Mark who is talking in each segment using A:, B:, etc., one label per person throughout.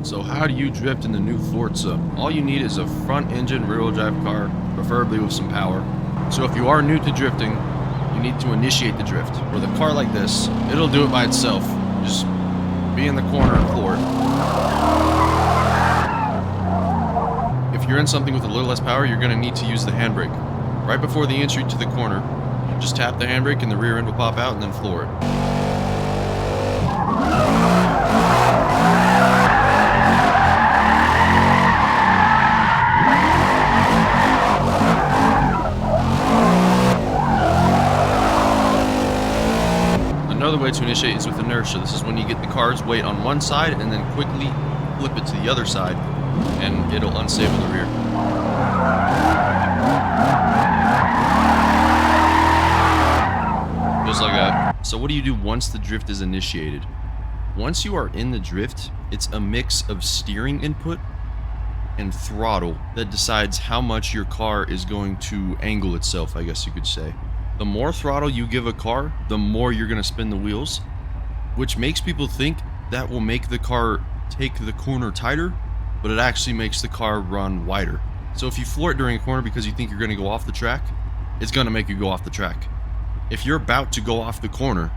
A: So how do you drift in the new Forza? All you need is a front engine rear-wheel drive car, preferably with some power. So if you are new to drifting, you need to initiate the drift. With a car like this, it'll do it by itself. Just be in the corner and floor it. If you're in something with a little less power, you're gonna need to use the handbrake. Right before the entry to the corner, just tap the handbrake and the rear end will pop out and then floor it. Another way to initiate is with inertia. This is when you get the car's weight on one side and then quickly flip it to the other side and it'll unstable the rear. Just like that. So what do you do once the drift is initiated? Once you are in the drift, it's a mix of steering input and throttle that decides how much your car is going to angle itself, I guess you could say. The more throttle you give a car, the more you're going to spin the wheels, which makes people think that will make the car take the corner tighter, but it actually makes the car run wider. So if you floor it during a corner because you think you're going to go off the track, it's going to make you go off the track. If you're about to go off the corner,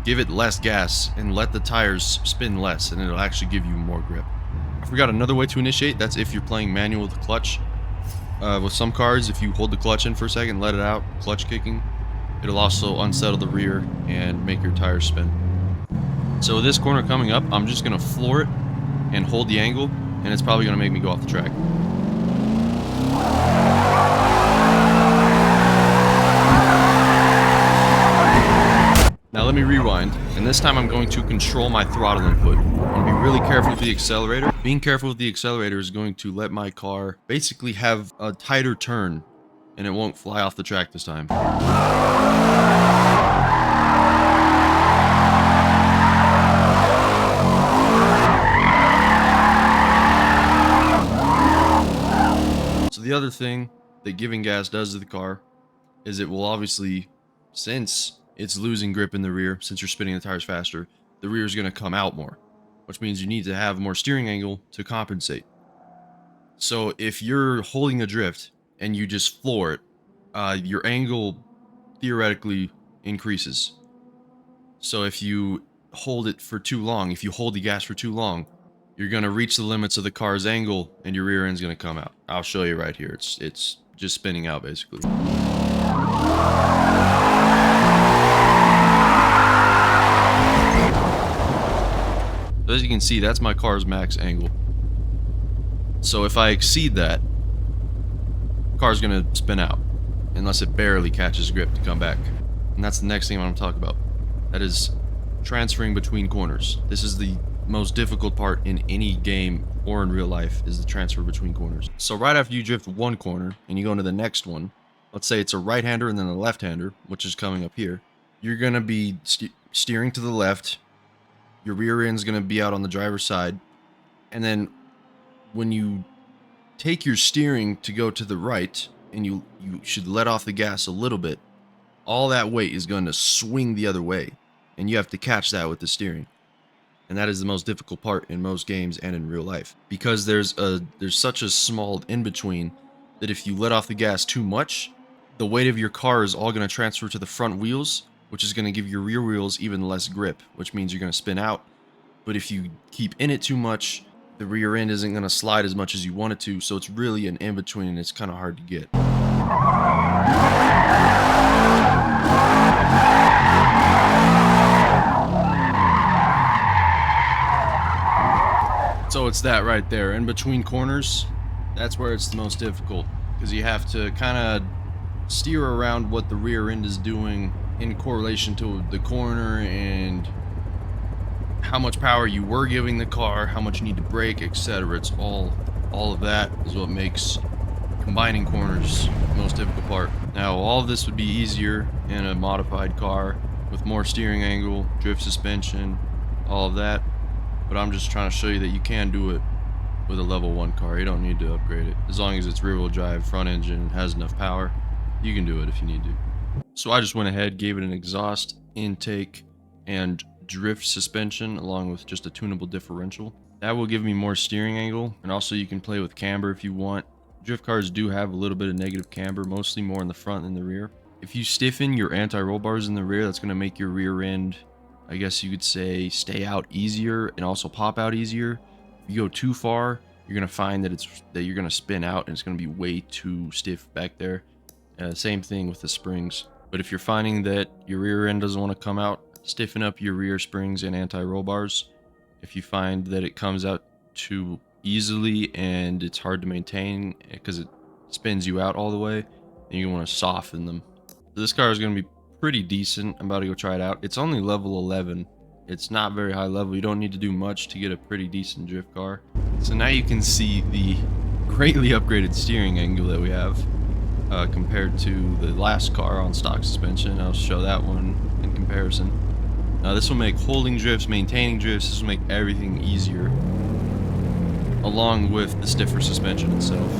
A: give it less gas and let the tires spin less, and it'll actually give you more grip. I forgot another way to initiate. That's if you're playing manual with the clutch. With some cars, if you hold the clutch in for a second, let it out, clutch kicking, it'll also unsettle the rear and make your tires spin. So with this corner coming up, I'm just going to floor it and hold the angle, and it's probably going to make me go off the track. Now let me rewind, and this time I'm going to control my throttle input. I'm going to be really careful with the accelerator. Being careful with the accelerator is going to let my car basically have a tighter turn, and it won't fly off the track this time. So the other thing that giving gas does to the car is it will obviously, since it's losing grip in the rear, since you're spinning the tires faster, the rear is going to come out more, which means you need to have more steering angle to compensate. So if you're holding a drift and you just floor it, your angle theoretically increases. So if you hold it for too long, if you hold the gas for too long, you're going to reach the limits of the car's angle and your rear end's going to come out. I'll show you right here. It's just spinning out basically. As you can see, that's my car's max angle. So if I exceed that, the car's gonna spin out unless it barely catches grip to come back. And that's the next thing I want to talk about. That is transferring between corners. This is the most difficult part in any game or in real life, is the transfer between corners. So right after you drift one corner and you go into the next one, let's say it's a right-hander and then a left-hander, which is coming up here, you're gonna be steering to the left. Your rear end's going to be out on the driver's side. And then when you take your steering to go to the right, and you should let off the gas a little bit, all that weight is going to swing the other way. And you have to catch that with the steering. And that is the most difficult part in most games and in real life. Because there's such a small in-between that if you let off the gas too much, the weight of your car is all going to transfer to the front wheels, which is going to give your rear wheels even less grip, which means you're going to spin out. But if you keep in it too much, the rear end isn't going to slide as much as you want it to, so it's really an in-between and it's kind of hard to get. So it's that right there, in between corners, that's where it's the most difficult, because you have to kind of steer around what the rear end is doing in correlation to the corner and how much power you were giving the car, how much you need to brake, etc. It's all of that is what makes combining corners the most difficult part. Now, all of this would be easier in a modified car with more steering angle, drift suspension, all of that. But I'm just trying to show you that you can do it with a level 1 car. You don't need to upgrade it. As long as it's rear-wheel drive, front engine, and has enough power, you can do it if you need to. So I just went ahead, gave it an exhaust, intake, and drift suspension, along with just a tunable differential. That will give me more steering angle, and also you can play with camber if you want. Drift cars do have a little bit of negative camber, mostly more in the front than the rear. If you stiffen your anti-roll bars in the rear, that's going to make your rear end, I guess you could say, stay out easier and also pop out easier. If you go too far, you're going to find that you're going to spin out and it's going to be way too stiff back there. Same thing with the springs. But if you're finding that your rear end doesn't want to come out, stiffen up your rear springs and anti-roll bars. If you find that it comes out too easily and it's hard to maintain because it spins you out all the way, then you want to soften them. So this car is going to be pretty decent. I'm about to go try it out. It's only level 11. It's not very high level. You don't need to do much to get a pretty decent drift car. So now you can see the greatly upgraded steering angle that we have compared to the last car on stock suspension. I'll show that one in comparison. This will make holding drifts, maintaining drifts, this will make everything easier, along with the stiffer suspension itself.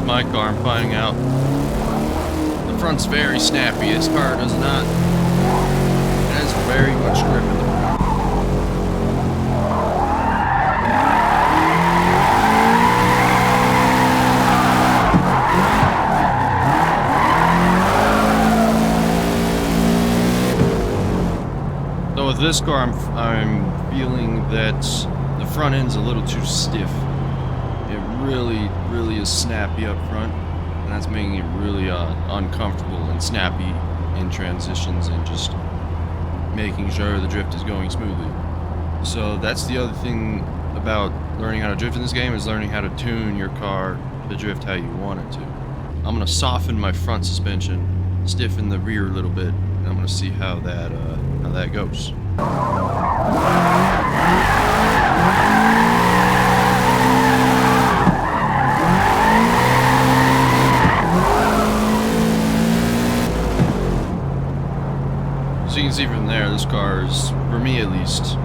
A: My car, I'm finding out the front's very snappy. This car does not. It has very much grip in the front. So with this car, I'm feeling that the front end's a little too stiff. It really is snappy up front, and that's making it really uncomfortable and snappy in transitions and just making sure the drift is going smoothly. So that's the other thing about learning how to drift in this game, is learning how to tune your car to drift how you want it to. I'm going to soften my front suspension, stiffen the rear a little bit, and I'm going to see how that goes. So you can see from there, this car is, for me at least,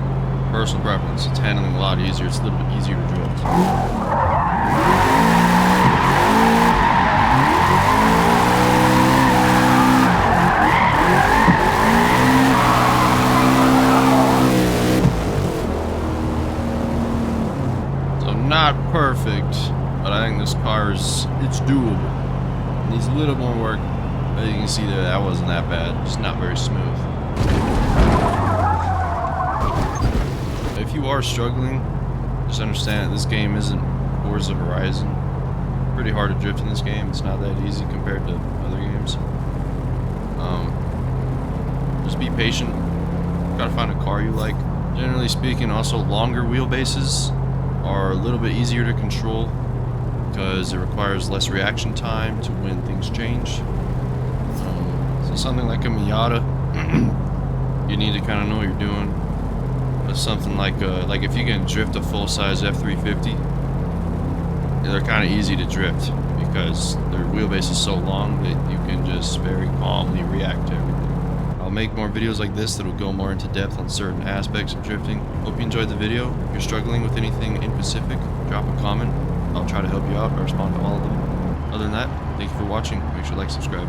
A: personal preference. It's handling a lot easier. It's a little bit easier to drift. So not perfect, but I think this car it's doable. It needs a little more work. But you can see there, that wasn't that bad. Just not very smooth. If you are struggling, just understand that this game isn't Forza Horizon. Pretty hard to drift in this game. It's not that easy compared to other games. Just be patient. Gotta find a car you like. Generally speaking, also longer wheelbases are a little bit easier to control because it requires less reaction time to when things change. So something like a Miata, you need to kind of know what you're doing. But something like if you can drift a full-size F350, they're kind of easy to drift because their wheelbase is so long that you can just very calmly react to everything. I'll make more videos like this that will go more into depth on certain aspects of drifting. Hope you enjoyed the video. If you're struggling with anything in specific, drop a comment. I'll try to help you out or respond to all of them. Other than that, thank you for watching. Make sure to like, subscribe.